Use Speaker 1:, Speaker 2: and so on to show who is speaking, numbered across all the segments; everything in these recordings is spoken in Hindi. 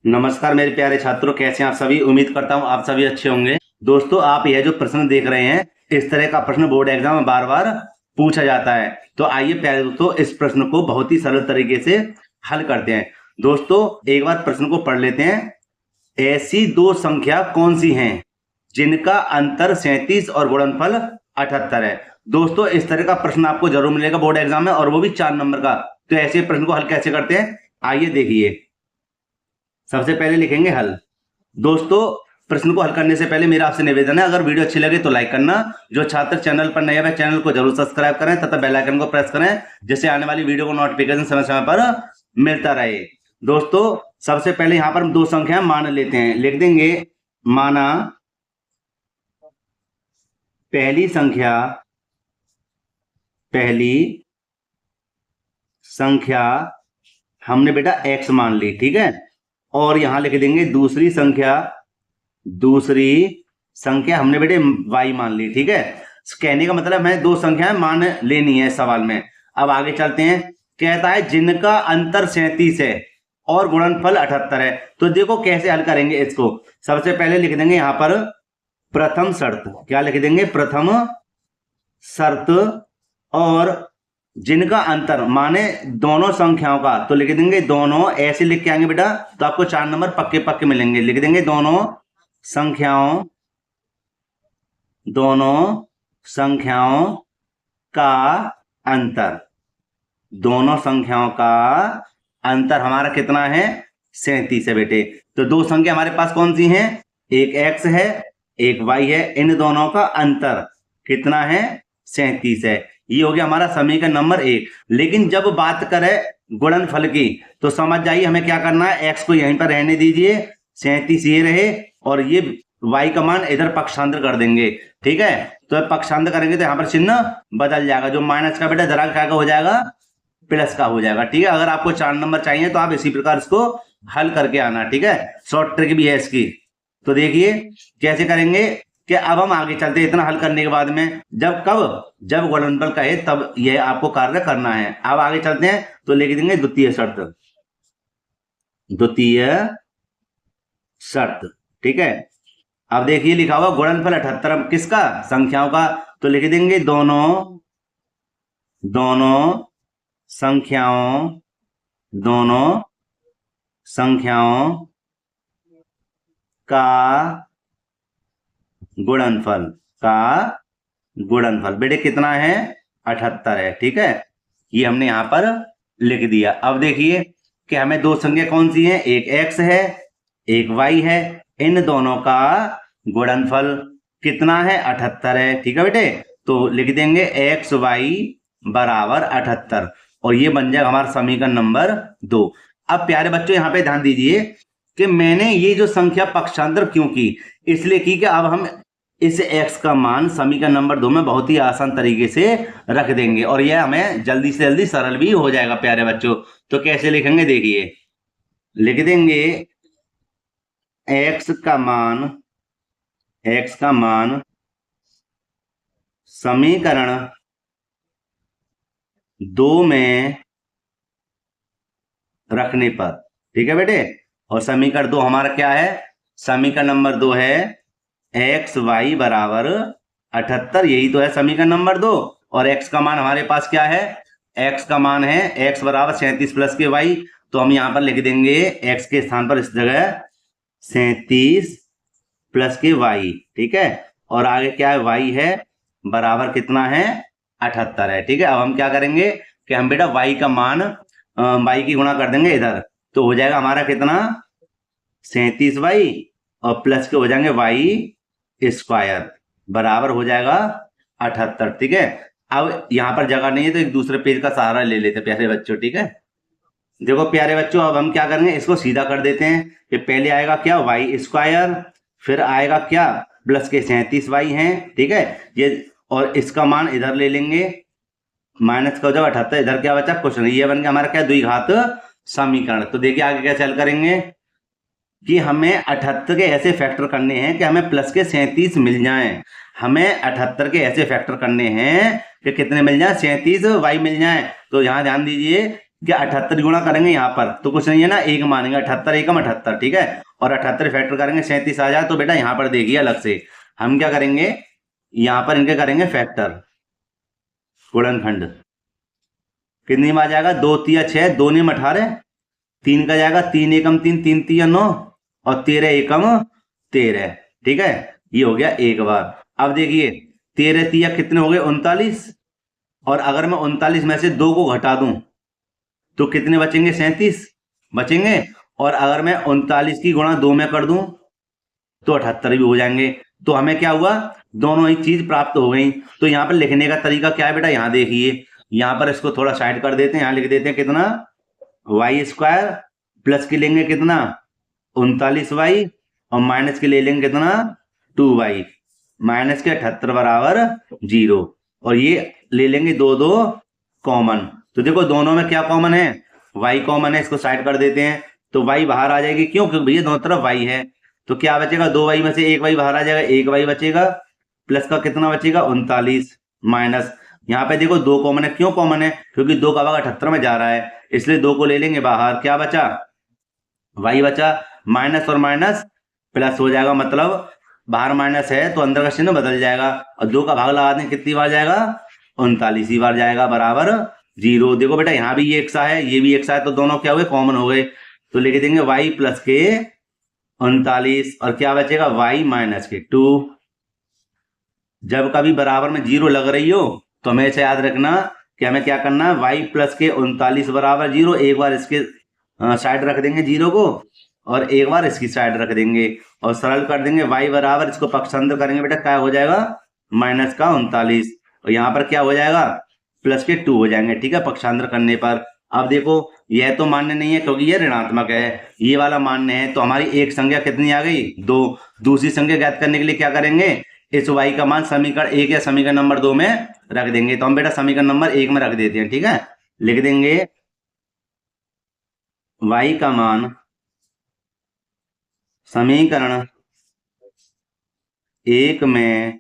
Speaker 1: नमस्कार मेरे प्यारे छात्रों, कैसे हैं आप सभी। उम्मीद करता हूं आप सभी अच्छे होंगे। दोस्तों, आप यह जो प्रश्न देख रहे हैं, इस तरह का प्रश्न बोर्ड एग्जाम में बार बार पूछा जाता है। तो आइए प्यारे दोस्तों, इस प्रश्न को बहुत ही सरल तरीके से हल करते हैं। दोस्तों, एक बार प्रश्न को पढ़ लेते हैं। ऐसी दो संख्या कौन सी हैं जिनका अंतर 37 और गुणनफल 78 है। दोस्तों, इस तरह का प्रश्न आपको जरूर मिलेगा बोर्ड एग्जाम में, और वो भी 4 नंबर का। तो ऐसे प्रश्न को हल कैसे करते हैं, आइए देखिए। सबसे पहले लिखेंगे हल। दोस्तों, प्रश्न को हल करने से पहले मेरा आपसे निवेदन है, अगर वीडियो अच्छी लगे तो लाइक करना। जो छात्र चैनल पर नए हैं चैनल को जरूर सब्सक्राइब करें तथा बेल आइकन को प्रेस करें, जिससे आने वाली वीडियो को नोटिफिकेशन समय समय पर मिलता रहे। दोस्तों, सबसे पहले यहां पर हम दो संख्या मान लेते हैं। लिख देंगे माना पहली संख्या हमने बेटा x मान ली, ठीक है। और यहां लिख देंगे दूसरी संख्या हमने बेटे y मान ली, ठीक है। कहने का मतलब है दो संख्याएं मान लेनी है सवाल में। अब आगे चलते हैं। कहता है जिनका अंतर 37 है और गुणनफल 78 है। तो देखो कैसे हल करेंगे इसको। सबसे पहले लिख देंगे यहां पर प्रथम शर्त। क्या लिख देंगे? प्रथम शर्त। और जिनका अंतर माने दोनों संख्याओं का, तो लिख देंगे दोनों। ऐसे लिख के आएंगे बेटा तो आपको 4 नंबर पक्के पक्के मिलेंगे। लिख देंगे दोनों संख्याओं का अंतर। दोनों संख्याओं का अंतर हमारा कितना है? 37 है बेटे। तो दो संख्या हमारे पास कौन सी हैं? एक x है, एक y है। इन दोनों का अंतर कितना है? 37 है। ये हो गया हमारा समीकरण नंबर 1। लेकिन जब बात करें गुणनफल की, तो समझ जाइए हमें क्या करना है। x को यहीं पर रहने दीजिए, 37 ये रहे, और ये y का मान इधर पक्षांतर कर देंगे, ठीक है। तो पक्षांतर करेंगे तो यहाँ पर चिन्ह बदल जाएगा। जो माइनस का बेटा जरा क्या का हो जाएगा? प्लस का हो जाएगा, ठीक है। अगर आपको 4 नंबर चाहिए तो आप इसी प्रकार इसको हल करके आना, ठीक है। शॉर्ट ट्रिक भी है इसकी। तो देखिए कैसे करेंगे कि अब हम आगे चलते हैं। इतना हल करने के बाद में जब गुणनफल कहे तब यह आपको कार्य करना है। अब आगे चलते हैं तो लिख देंगे द्वितीय शर्त, ठीक है। अब देखिए लिखा हुआ गुणनफल 78 किसका? संख्याओं का। तो लिख देंगे दोनों संख्याओं का गुणनफल बेटे कितना है? 78 है, ठीक है। ये हमने यहां पर लिख दिया। अब देखिए कि हमें दो संख्या कौन सी है? एक x है, एक y है। इन दोनों का गुणनफल कितना है? 78 है, ठीक है बेटे। तो लिख देंगे xy बराबर 78, और ये बन जाएगा हमारा समीकरण नंबर 2। अब प्यारे बच्चों यहाँ पे ध्यान दीजिए कि मैंने ये जो संख्या पक्षांतर क्यों की, इसलिए की कि अब हम इस x का मान समीकरण नंबर 2 में बहुत ही आसान तरीके से रख देंगे, और यह हमें जल्दी से जल्दी सरल भी हो जाएगा प्यारे बच्चों। तो कैसे लिखेंगे देखिए। लिख देंगे x का मान समीकरण 2 में रखने पर, ठीक है बेटे। और समीकरण 2 हमारा क्या है? समीकरण नंबर 2 है xy बराबर 78। यही तो है समीकरण नंबर 2। और x का मान हमारे पास क्या है? x का मान है x बराबर 37 प्लस के y। तो हम यहां पर लिख देंगे x के स्थान पर इस जगह 37 प्लस के y, ठीक है। और आगे क्या है? y है बराबर कितना है? 78 है, ठीक है। अब हम क्या करेंगे कि हम बेटा y का मान y की गुणा कर देंगे इधर, तो हो जाएगा हमारा कितना? 37y, और प्लस के हो जाएंगे y स्क्वायर बराबर हो जाएगा 78, ठीक है। अब यहां पर जगह नहीं है तो एक दूसरे पेज का सहारा ले लेते प्यारे बच्चों, ठीक है। देखो प्यारे बच्चों, अब हम क्या करेंगे, इसको सीधा कर देते हैं कि पहले आएगा क्या? y स्क्वायर, फिर आएगा क्या? प्लस के 37y है, ठीक है। ये और इसका मान इधर ले लेंगे, माइनस का हो जाएगा 78। इधर क्या बचा? कुछ नहीं। ये बन गया हमारा क्या? द्विघात समीकरण। तो देखिए आगे कैसे हल करेंगे कि हमें 78 के ऐसे फैक्टर करने हैं कि हमें प्लस के 37 मिल जाएं। हमें 78 के ऐसे फैक्टर करने हैं कि कितने मिल जाए? 37 y मिल जाए। तो यहां ध्यान दीजिए कि 78 गुणा करेंगे यहाँ पर तो कुछ नहीं है ना, 1 मानेंगे, 78 एकम 78, ठीक है। और 78 फैक्टर करेंगे 37 आ जाए तो बेटा यहाँ पर देखिए अलग से हम क्या करेंगे, यहाँ पर इनके करेंगे फैक्टर, गुणनखंड। कितनी में आ जाएगा, 2 तिया 6, 2 नियम 18, 3 का जाएगा 3 एकम 3, 3 तिया 9 और 13 एकम 13, ठीक है। ये हो गया एक बार। अब देखिए 13 तिया कितने हो गए, 39, और अगर मैं 39 में से 2 को घटा दूं तो कितने बचेंगे, 37 बचेंगे। और अगर मैं 39 की गुणा 2 में कर दूं तो 78 भी हो जाएंगे। तो हमें क्या हुआ, दोनों ही चीज प्राप्त हो गई। तो यहाँ पर लिखने का तरीका क्या है बेटा, यहाँ देखिए, यहाँ पर इसको थोड़ा साइड कर देते हैं, यहाँ लिख देते हैं कितना, वाई स्क्वायर प्लस के लेंगे कितना 39y और माइनस के ले लेंगे कितना 2y, माइनस के 78 बराबर 0, और ये ले लेंगे 2 2 कॉमन। तो देखो दोनों में क्या कॉमन है, y कॉमन है, इसको साइड कर देते हैं तो y बाहर आ जाएगी, क्यों, क्योंकि भैया दोनों तरफ y है। तो क्या बचेगा, 2y में से 1y बाहर आ जाएगा, 1y बचेगा, प्लस का कितना बचेगा 39, माइनस यहाँ पे देखो 2 कॉमन है, क्यों कॉमन है, क्योंकि 2 का भाग 78 में जा रहा है, इसलिए 2 को ले लेंगे बाहर, क्या बचा y बचा, माइनस और माइनस प्लस हो जाएगा, मतलब बाहर माइनस है तो अंदर का चिन्ह बदल जाएगा, और 2 का भाग लगा दें कितनी बार जाएगा, 39 बार जाएगा, बराबर 0। देखो बेटा यहाँ भी ये एक सा है, ये भी एक सा है, तो दोनों क्या हुए, कॉमन हो गए। तो लिख देंगे y प्लस के 39 और क्या बचेगा y माइनस के 2। जब कभी बराबर में 0 लग रही हो तो हमें ऐसे याद रखना कि हमें क्या करना है, y प्लस के 39 बराबर 0, एक बार इसके साइड रख देंगे 0 को और एक बार इसकी साइड रख देंगे और सरल कर देंगे, y बराबर इसको पक्षांतर करेंगे बेटा क्या हो जाएगा, माइनस का 39, और यहाँ पर क्या हो जाएगा प्लस के 2 हो जाएंगे, ठीक है, पक्षांतर करने पर। अब देखो यह तो मान्य नहीं है क्योंकि यह ऋणात्मक है, ये वाला मान्य है, तो हमारी एक संख्या कितनी आ गई 2। दूसरी संख्या ज्ञात करने के लिए क्या करेंगे, इस y का मान समीकरण 1 या समीकरण नंबर 2 में रख देंगे। तो हम बेटा समीकरण नंबर 1 में रख देते हैं, ठीक है, लिख देंगे y का मान समीकरण 1 में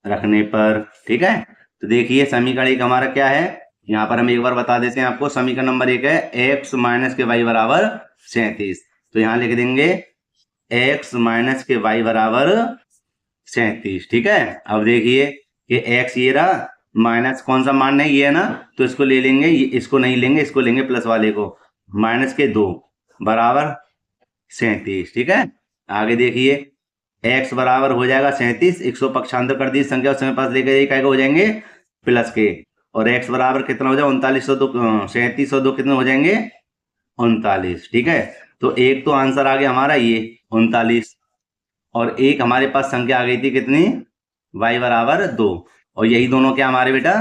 Speaker 1: रखने पर, ठीक है। तो देखिए समीकरण 1 हमारा क्या है, यहाँ पर हम एक बार बता देते हैं आपको, समीकरण नंबर 1 है x माइनस के y बराबर 37। तो यहाँ लिख देंगे x माइनस के y बराबर 37, ठीक है। अब देखिए ये x ये रहा, माइनस कौन सा मान है, ये है ना, तो इसको ले लेंगे, इसको नहीं लेंगे, इसको लेंगे प्लस वाले को, माइनस के 2 बराबर 37, ठीक है। आगे देखिए x बराबर हो जाएगा 37, 100 पक्षांतर कर दी संख्या उसमें पास लेकर क्या हो जाएंगे प्लस के, और x बराबर कितना हो जाएगा 3902, 3702 कितने हो जाएंगे 39, ठीक है। तो एक तो आंसर आ गया हमारा ये 39, और एक हमारे पास संख्या आ गई थी कितनी y बराबर 2, और यही दोनों क्या हमारे बेटा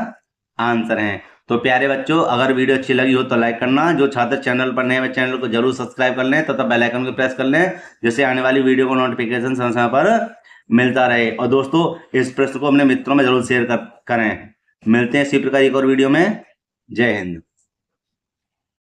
Speaker 1: आंसर हैं। तो प्यारे बच्चों अगर वीडियो अच्छी लगी हो तो लाइक करना, जो छात्र चैनल पर नए हैं चैनल को जरूर सब्सक्राइब कर लें तथा बेल आइकन को प्रेस कर लें, जिससे आने वाली वीडियो को नोटिफिकेशन समय समय पर मिलता रहे। और दोस्तों इस प्रश्न को अपने मित्रों में जरूर शेयर करें। मिलते हैं इसी प्रकार एक और वीडियो में। जय हिंद।